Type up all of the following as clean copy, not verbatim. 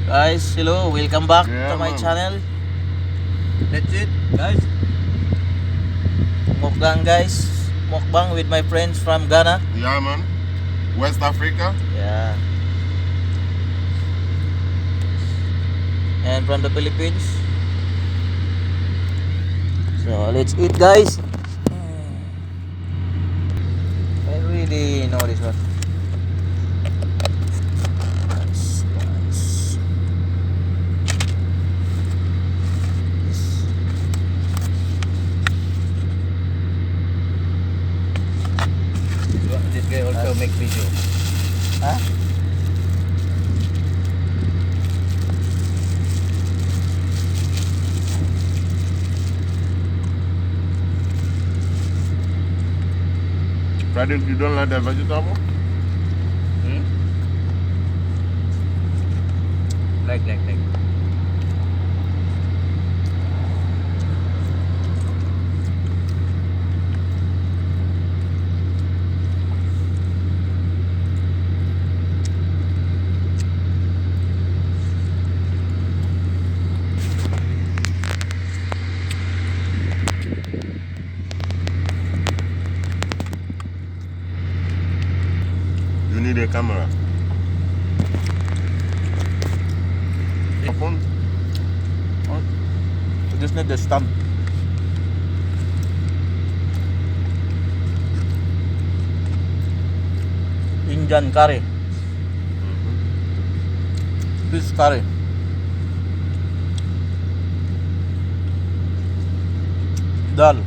Guys, hello, welcome back Yeah, to my man. channel. That's it, guys. Mukbang, guys. Mukbang with my friends from Ghana. Yeah, man. West Africa. Yeah. And from the Philippines. So let's eat, guys. I really know this one. Nice, nice. This guy also make video. Huh? Frederick, you don't like the vegetable? Hmm? Like. You need a camera. Phone? Oh, you just need the stump. Indian curry. Fish curry. Dal.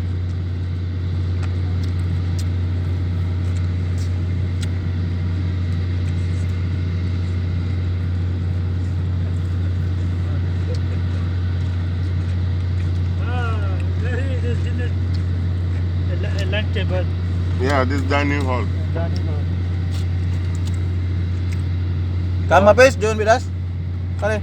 Lunch table. Yeah, this dining hall. Come, Mapes, join with us. Curry.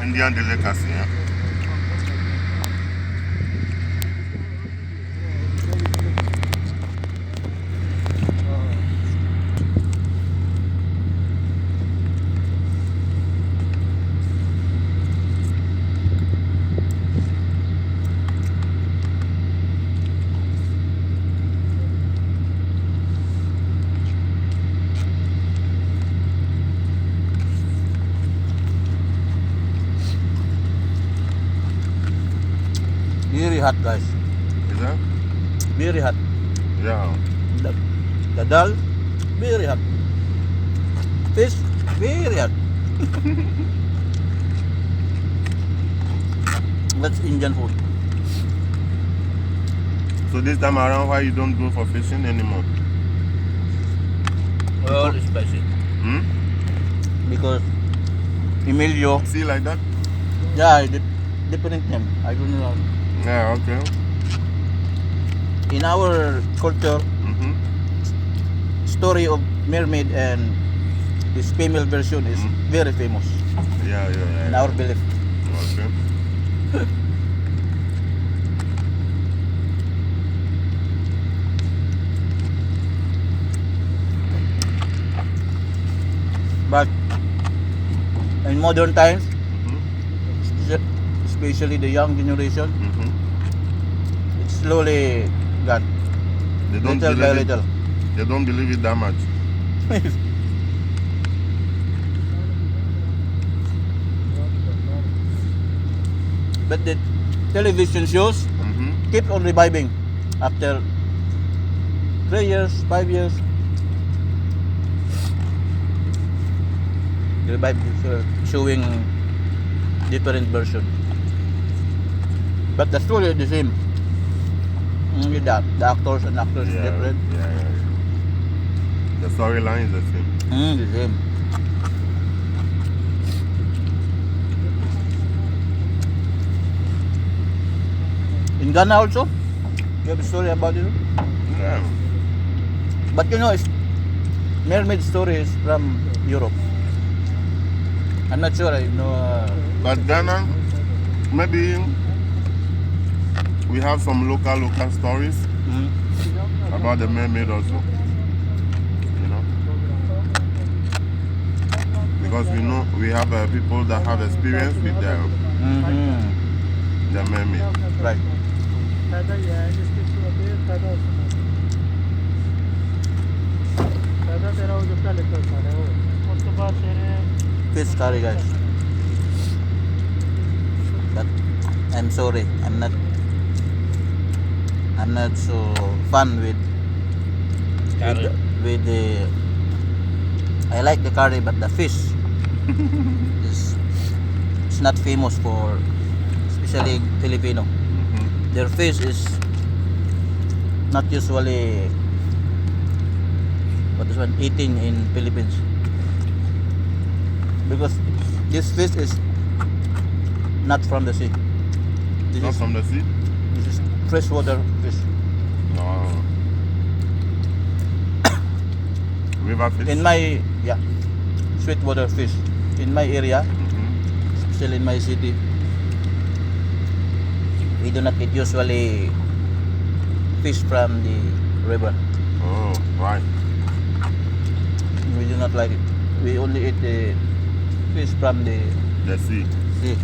Indian delicacy, yeah. Very hot, guys. Is that? Very hot. Yeah. The dal, very hot. Fish, very hot. That's Indian food. So this time around, why you don't go for fishing anymore? All spicy. Hmm? Because Emilio, See like that? yeah, different name. I don't know. Yeah, okay. In our culture, Mm-hmm. story of mermaid and his female version is very famous Yeah. in our belief. Okay. But in modern times, Mm-hmm. especially the young generation, Mm-hmm. it's slowly gone. They don't Little by believe it. little. They don't believe it that much. But the television shows Mm-hmm. keep on reviving after 3 years, 5 years. The revive is showing different version. But the story is the same. Only that the actors and actors is different. Yeah. The storyline is the same. The same. In Ghana also, you have a story about it. Yeah. But you know, it's mermaid story is from Europe. I'm not sure. I know. But Ghana, maybe we have some local stories Mm. about the mermaid also. You know, because we know we have people that have experience with Mm-hmm. the mermaid. Right. Fish curry, guys. But I'm sorry, I'm not so fun with Curry. with the. I like the curry, but the fish is it's not famous for, especially Filipino. Mhm. Their fish is not usually what is one eating in Philippines, because this fish is not from the sea. This Not is from the sea. this is freshwater fish. No. River fish. In my sweetwater fish in my area, Mhm. still in my city, we do not eat usually fish from the river. Oh, right. We do not like it. We only eat the fish from the The sea. sea.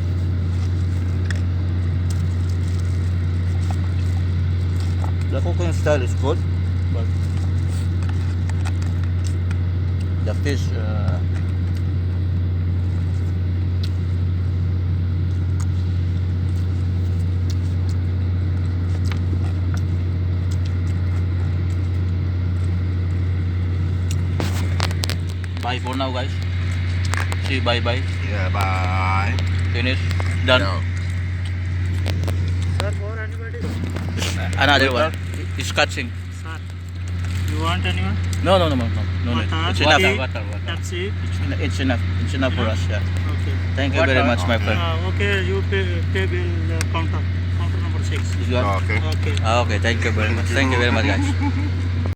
The cooking style is good, but the fish bye for now, guys. See, bye bye. Yeah. Bye. Finish. Done. Yeah. Sir, for anybody? Another Waiter. one. It's catching. Sir, you want anyone? No need. Water, It's enough. tea, Taxi. It's enough for us. Yeah. Okay. Thank you very much, my friend. Okay, you pay bill counter number 6. This one? Oh, okay. Okay. Okay, thank you very much. Thank you very much, guys.